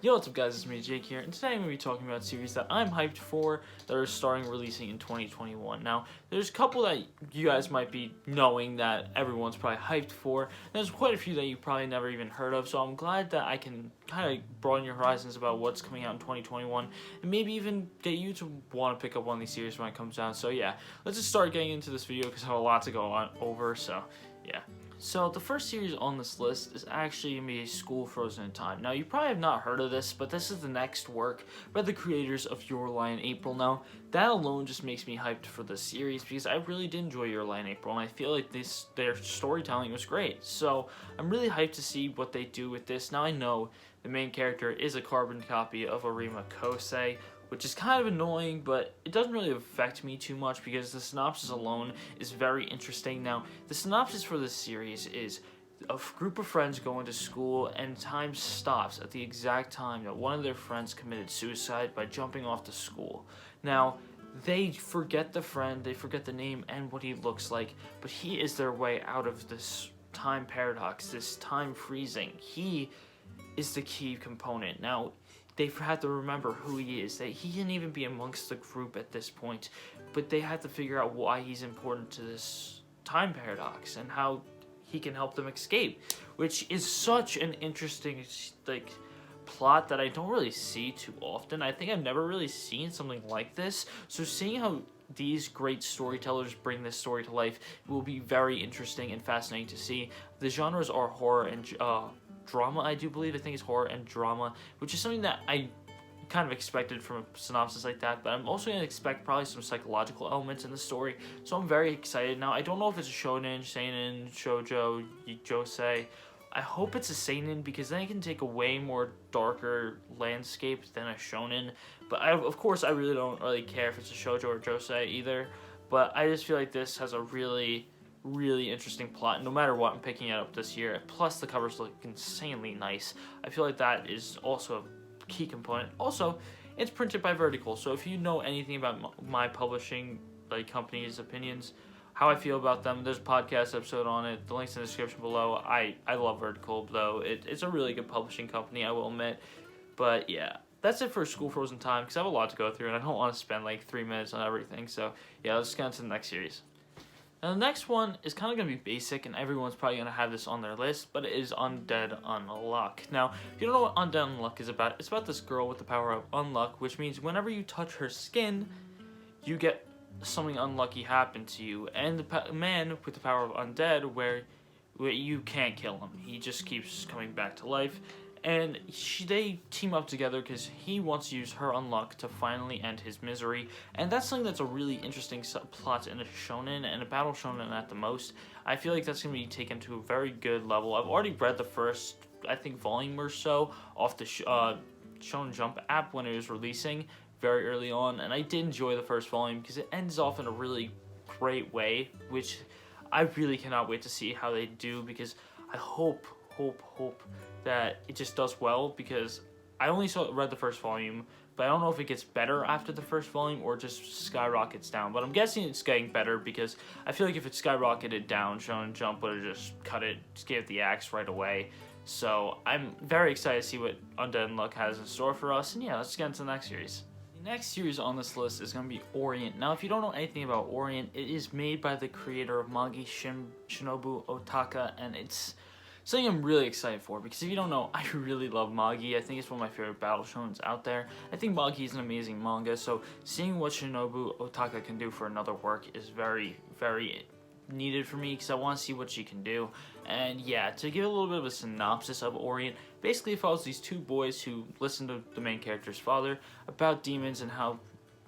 Yo, what's up guys, it's me Jake here, and today I'm going to be talking about series that I'm hyped for that are starting releasing in 2021. Now, there's a couple that you guys might be knowing that everyone's probably hyped for, and there's quite a few that you probably never even heard of, so I'm glad that I can kind of broaden your horizons about what's coming out in 2021, and maybe even get you to want to pick up one of these series when it comes out. So yeah, let's just start getting into this video because I have a lot to go on over, so yeah. So the first series on this list is actually going to be School Frozen in Time. Now you probably have not heard of this, but this is the next work by the creators of Your Lie in April. Now that alone just makes me hyped for this series because I really did enjoy Your Lie in April, and I feel like their storytelling was great. So I'm really hyped to see what they do with this. Now I know the main character is a carbon copy of Arima Kosei, which is kind of annoying, but it doesn't really affect me too much because the synopsis alone is very interesting. Now, the synopsis for this series is a group of friends going to school, and time stops at the exact time that one of their friends committed suicide by jumping off the school. Now, they forget the friend, they forget the name and what he looks like, but he is their way out of this time paradox, this time freezing. He is the key component. Now, they have to remember who he is. He can even be amongst the group at this point, but they have to figure out why he's important to this time paradox and how he can help them escape, which is such an interesting plot that I don't really see too often. I think I've never really seen something like this. So seeing how these great storytellers bring this story to life will be very interesting and fascinating to see. The genres are horror and drama, I do believe. I think it's horror and drama, which is something that I kind of expected from a synopsis like that, but I'm also going to expect probably some psychological elements in the story, so I'm very excited. Now, I don't know if it's a shonen, seinen, shoujo, josei. I hope it's a seinen because then it can take a way more darker landscape than a shonen, but of course I really don't care if it's a shoujo or josei either, but I just feel like this has a really interesting plot. No matter what, I'm picking it up this year. Plus, the covers look insanely nice. I feel like that is also a key component. Also, it's printed by Vertical, so if you know anything about my publishing company's opinions, how I feel about them, there's a podcast episode on it. The link's in the description below. I love Vertical, though. It's a really good publishing company, I will admit. But yeah, that's it for School Frozen Time, because I have a lot to go through, and I don't want to spend 3 minutes on everything. So yeah, let's get into the next series. Now the next one is kind of going to be basic, and everyone's probably going to have this on their list, but it is Undead Unluck. Now, if you don't know what Undead Unluck is about, it's about this girl with the power of unluck, which means whenever you touch her skin, you get something unlucky happen to you. And the man with the power of undead, where you can't kill him. He just keeps coming back to life. And they team up together because he wants to use her unluck to finally end his misery. And that's something that's a really interesting plot in a shonen, and a battle shonen at the most. I feel like that's going to be taken to a very good level. I've already read the first, I think, volume or so off the Shonen Jump app when it was releasing very early on. And I did enjoy the first volume because it ends off in a really great way, which I really cannot wait to see how they do, because I hope that it just does well, because I only read the first volume, but I don't know if it gets better after the first volume or just skyrockets down. But I'm guessing it's getting better, because I feel like if it skyrocketed down, Shonen Jump would have just cut it, just gave it the axe right away. So I'm very excited to see what Undead Unluck has in store for us. And yeah, let's get into the next series. The next series on this list is going to be Orient. Now, if you don't know anything about Orient, it is made by the creator of Manga Shinobu Otaka, and it's something I'm really excited for, because if you don't know, I really love Magi. I think it's one of my favorite battle shonens out there. I think Magi is an amazing manga, so seeing what Shinobu Otaka can do for another work is very needed for me, because I want to see what she can do. And yeah, to give a little bit of a synopsis of Orient, basically it follows these two boys who listen to the main character's father about demons and how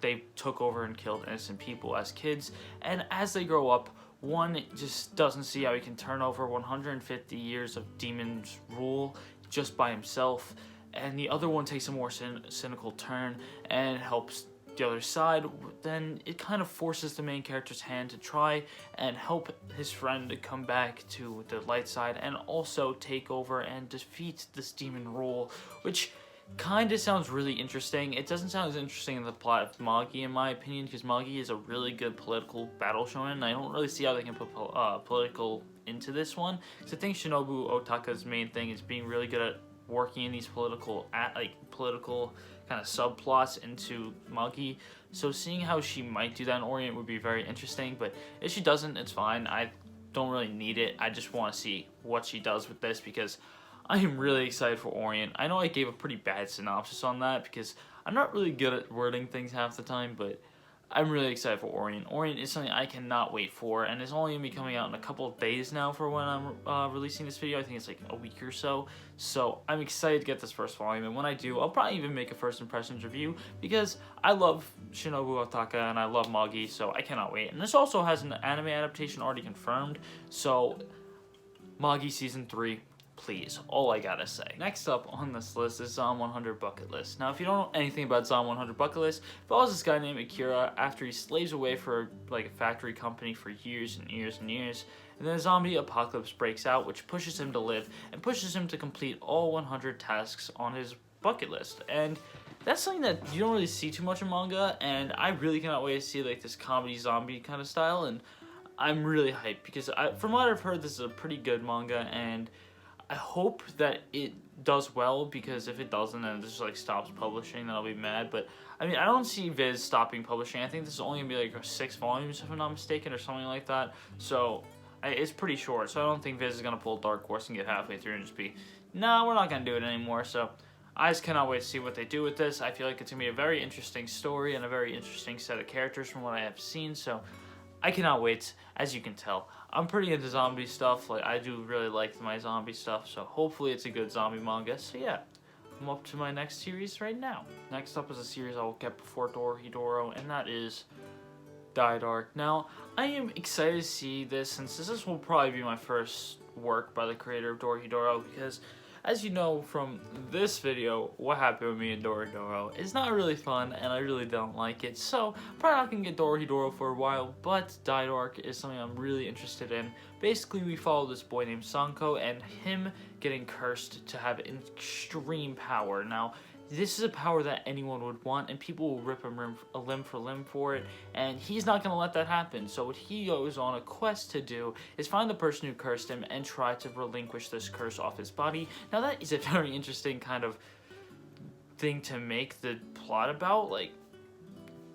they took over and killed innocent people as kids, and as they grow up, one just doesn't see how he can turn over 150 years of demons rule just by himself, and the other one takes a more cynical turn and helps the other side. Then it kind of forces the main character's hand to try and help his friend to come back to the light side and also take over and defeat this demon rule, which kind of sounds really interesting. It doesn't sound as interesting in the plot of Magi, in my opinion, because Magi is a really good political battle shonen. I don't really see how they can put political into this one, because I think Shinobu Otaka's main thing is being really good at working in these political kind of subplots into Muggy. So seeing how she might do that in Orient would be very interesting. But if she doesn't, it's fine. I don't really need it. I just want to see what she does with this because I am really excited for Orient. I know I gave a pretty bad synopsis on that because I'm not really good at wording things half the time, but I'm really excited for Orient. Orient is something I cannot wait for, and it's only going to be coming out in a couple of days now for when I'm releasing this video. I think it's like a week or so. So I'm excited to get this first volume, and when I do, I'll probably even make a first impressions review because I love Shinobu Otaka and I love Muggy, so I cannot wait. And this also has an anime adaptation already confirmed, so Muggy Season 3. Please, all I gotta say. Next up on this list is Zom 100 Bucket List. Now, if you don't know anything about Zom 100 Bucket List, it follows this guy named Akira after he slaves away for like a factory company for years and years and years, and then a zombie apocalypse breaks out, which pushes him to live and pushes him to complete all 100 tasks on his bucket list. And that's something that you don't really see too much in manga, and I really cannot wait to see like this comedy zombie kind of style, and I'm really hyped because from what I've heard, this is a pretty good manga, and I hope that it does well, because if it doesn't, then it just like stops publishing, then I'll be mad. But I mean, I don't see Viz stopping publishing. I think this is only gonna be like 6 volumes if I'm not mistaken, or something like that. So it's pretty short. So I don't think Viz is gonna pull Dark Horse and get halfway through and just be, nah, we're not gonna do it anymore. So I just cannot wait to see what they do with this. I feel like it's gonna be a very interesting story and a very interesting set of characters from what I have seen. So I cannot wait. As you can tell, I'm pretty into zombie stuff. Like, I do really like my zombie stuff, so hopefully it's a good zombie manga. So yeah, I'm up to my next series right now. Next up is a series I will get before Dorohedoro, and that is Dai Dark. Now, I am excited to see this, since this will probably be my first work by the creator of Dorohedoro, because as you know from this video, what happened with me in Dorohedoro is not really fun, and I really don't like it. So, I'm probably not going to get Dorohedoro for a while, but Dai Dark is something I'm really interested in. Basically, we follow this boy named Sanko, and him getting cursed to have extreme power. Now, this is a power that anyone would want, and people will rip him limb for limb for it, and he's not going to let that happen. So what he goes on a quest to do is find the person who cursed him and try to relinquish this curse off his body. Now that is a very interesting kind of thing to make the plot about. Like,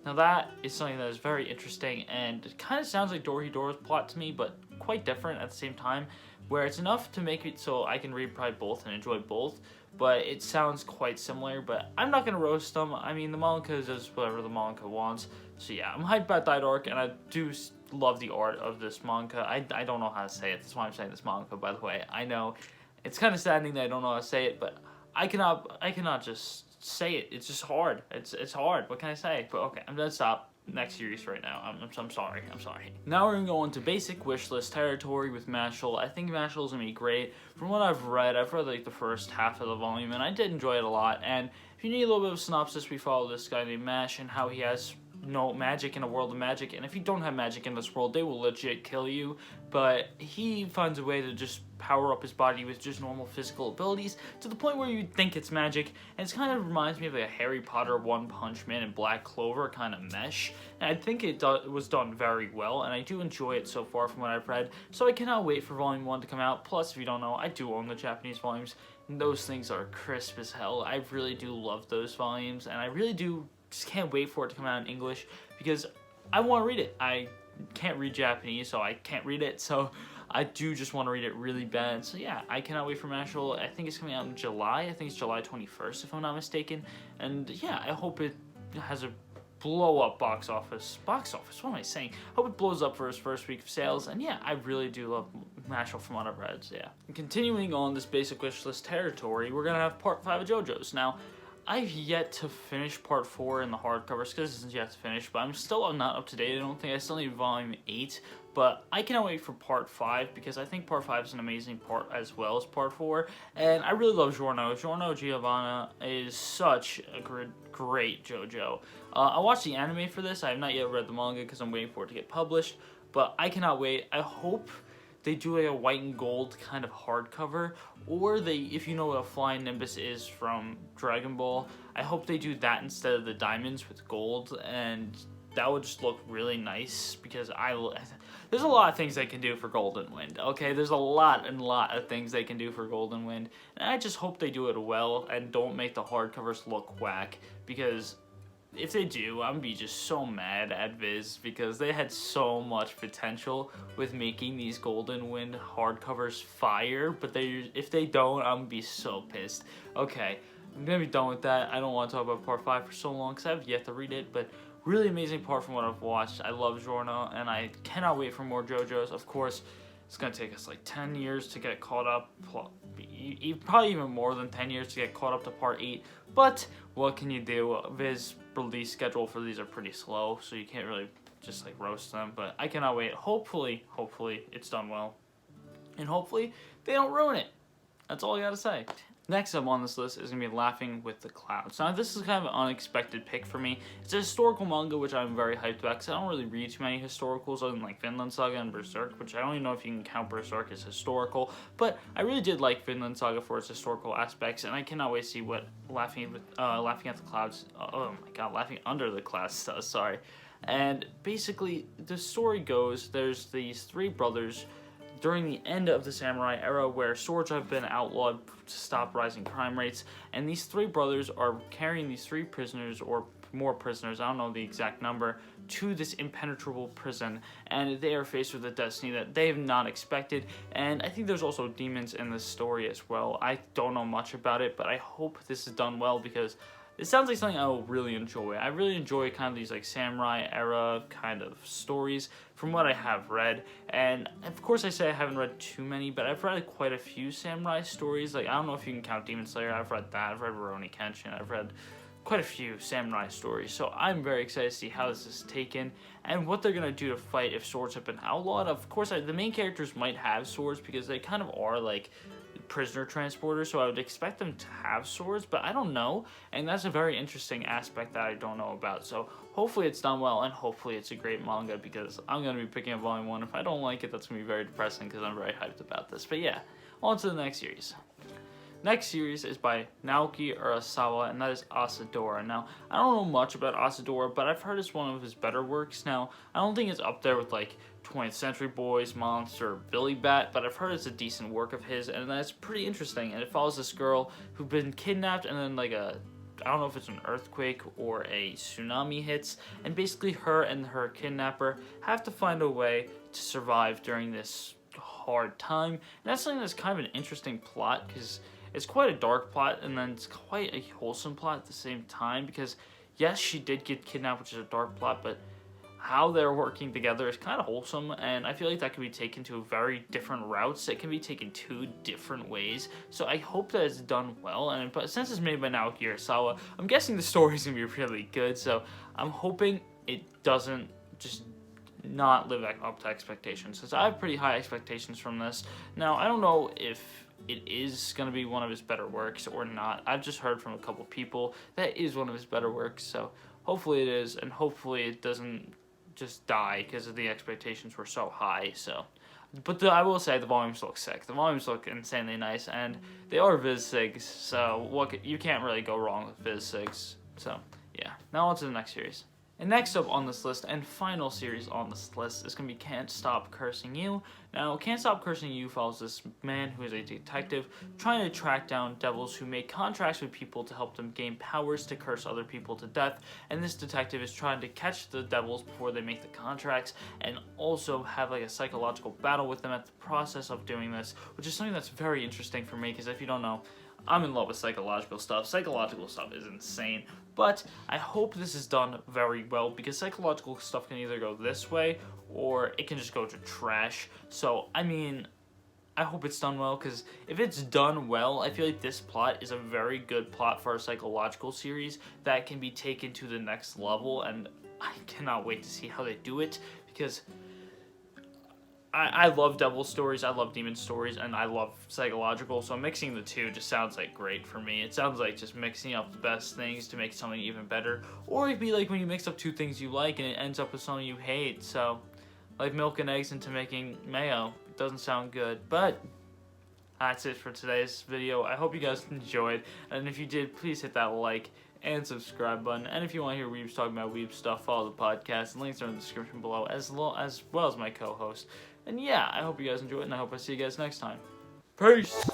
now that is something that is very interesting, and it kind of sounds like Dorohedoro's plot to me, but quite different at the same time, where it's enough to make it so I can read probably both and enjoy both, but it sounds quite similar. But I'm not going to roast them. I mean, the manga does whatever the manga wants. So yeah, I'm hyped about Dai Dark, and I do love the art of this manga. I don't know how to say it. That's why I'm saying this manga, by the way. I know it's kind of saddening that I don't know how to say it, but I cannot just say it. It's just hard. It's hard. What can I say? But okay, I'm going to stop. Next series right now. I'm sorry. Now we're gonna go into basic wish list territory with Mashle. I think Mashle is gonna be great. From what I've read like the first half of the volume, and I did enjoy it a lot. And if you need a little bit of a synopsis, we follow this guy named Mash and how he has no magic in a world of magic, and if you don't have magic in this world, they will legit kill you. But he finds a way to just power up his body with just normal physical abilities to the point where you think it's magic, and it kind of reminds me of like a Harry Potter, One Punch Man, and Black Clover kind of mesh. And I think it was done very well, and I do enjoy it so far from what I've read. So I cannot wait for Volume 1 to come out. Plus, if you don't know, I do own the Japanese volumes, and those things are crisp as hell. I really do love those volumes, and I really do just can't wait for it to come out in English, because I want to read it. I can't read Japanese, so I can't read it, so I do just want to read it really bad. So yeah, I cannot wait for Mashle. I think it's coming out in July. I think it's July 21st, if I'm not mistaken. And yeah, I hope it has a blow up box office. What am I saying? I hope it blows up for its first week of sales. And yeah, I really do love Mashle from what I've read, so yeah. And continuing on this basic wish list territory, we're gonna have part 5 of JoJo's. Now, I've yet to finish part 4 in the hardcovers, because this is yet to finish, but I'm still not up to date. I don't think I still need volume 8, but I cannot wait for part 5, because I think part 5 is an amazing part as well as part 4, and I really love Giorno. Giorno Giovanna is such a great JoJo. I watched the anime for this. I have not yet read the manga because I'm waiting for it to get published, but I cannot wait. I hope they do like a white and gold kind of hardcover, or if you know what a flying nimbus is from Dragon Ball, I hope they do that instead of the diamonds with gold. And that would just look really nice because there's a lot of things they can do for Golden Wind, okay? There's a lot of things they can do for Golden Wind, and I just hope they do it well and don't make the hardcovers look whack, because if they do, I'm gonna be just so mad at Viz because they had so much potential with making these Golden Wind hardcovers fire, but if they don't, I'm gonna be so pissed. Okay, I'm gonna be done with that. I don't want to talk about part 5 for so long because I have yet to read it, but really amazing part from what I've watched. I love Giorno, and I cannot wait for more JoJo's. Of course, it's going to take us like 10 years to get caught up, probably even more than 10 years to get caught up to part 8, but what can you do? Viz release schedule for these are pretty slow, so you can't really just like roast them, but I cannot wait. Hopefully it's done well, and hopefully they don't ruin it. That's all I gotta say. Next up on this list is going to be Laughing with the Clouds. Now, this is kind of an unexpected pick for me. It's a historical manga, which I'm very hyped about, because I don't really read too many historicals other than, like, Vinland Saga and Berserk, which I don't even know if you can count Berserk as historical, but I really did like Vinland Saga for its historical aspects, and I cannot wait to see what Laughing at the Clouds, oh my god, Laughing Under the Clouds does, sorry. And basically, the story goes, there's these 3 brothers during the end of the samurai era where swords have been outlawed to stop rising crime rates, and these 3 brothers are carrying these 3 prisoners, or more prisoners, I don't know the exact number, to this impenetrable prison, and they are faced with a destiny that they have not expected. And I think there's also demons in this story as well. I don't know much about it, but I hope this is done well because it sounds like something I will really enjoy. I really enjoy kind of these like samurai era kind of stories from what I have read. And of course I say I haven't read too many, but I've read quite a few samurai stories. Like, I don't know if you can count Demon Slayer. I've read that. I've read Rurouni Kenshin. I've read quite a few samurai stories. So I'm very excited to see how this is taken and what they're going to do to fight if swords have been outlawed. Of course, the main characters might have swords because they kind of are like prisoner transporters, so I would expect them to have swords, but I don't know, and that's a very interesting aspect that I don't know about. So hopefully it's done well, and hopefully it's a great manga, because I'm going to be picking up volume 1. If I don't like it, that's going to be very depressing because I'm very hyped about this. But yeah, on to the next series. Next series is by Naoki Urasawa, and that is Asadora. Now, I don't know much about Asadora, but I've heard it's one of his better works. Now, I don't think it's up there with like 20th Century Boys, Monster, Billy Bat, but I've heard it's a decent work of his, and that's pretty interesting. And it follows this girl who's been kidnapped, and then like I don't know if it's an earthquake or a tsunami hits, and basically her and her kidnapper have to find a way to survive during this hard time. And that's something that's kind of an interesting plot, because it's quite a dark plot, and then it's quite a wholesome plot at the same time, because yes, she did get kidnapped, which is a dark plot, but how they're working together is kind of wholesome, and I feel like that can be taken to very different routes. It can be taken 2 different ways, so I hope that it's done well. But since it's made by Naoki Urasawa, I'm guessing the story's gonna be really good, so I'm hoping it doesn't just not live up to expectations, since I have pretty high expectations from this. Now, I don't know if it is going to be one of his better works or not. I've just heard from a couple people that it is one of his better works, so hopefully it is, and hopefully it doesn't just die because the expectations were so high. So, but I will say the volumes look sick. The volumes look insanely nice, and they are Viz Sigs, so you can't really go wrong with Viz Sigs. So yeah, now on to the next series. And next up on this list, and final series on this list, is going to be Can't Stop Cursing You. Now, Can't Stop Cursing You follows this man who is a detective trying to track down devils who make contracts with people to help them gain powers to curse other people to death. And this detective is trying to catch the devils before they make the contracts, and also have like a psychological battle with them at the process of doing this, which is something that's very interesting for me, because if you don't know, I'm in love with psychological stuff. Psychological stuff is insane, but I hope this is done very well, because psychological stuff can either go this way or it can just go to trash. So, I mean, I hope it's done well, because if it's done well, I feel like this plot is a very good plot for a psychological series that can be taken to the next level, and I cannot wait to see how they do it, because I love devil stories, I love demon stories, and I love psychological, so mixing the 2 just sounds like great for me. It sounds like just mixing up the best things to make something even better. Or it'd be like when you mix up 2 things you like and it ends up with something you hate. So, like milk and eggs into making mayo. It doesn't sound good, but that's it for today's video. I hope you guys enjoyed, and if you did, please hit that like and subscribe button. And if you want to hear Weebs talking about Weeb stuff, follow the podcast. The links are in the description below, as well as my co-host. And yeah, I hope you guys enjoy it, and I hope I see you guys next time. Peace!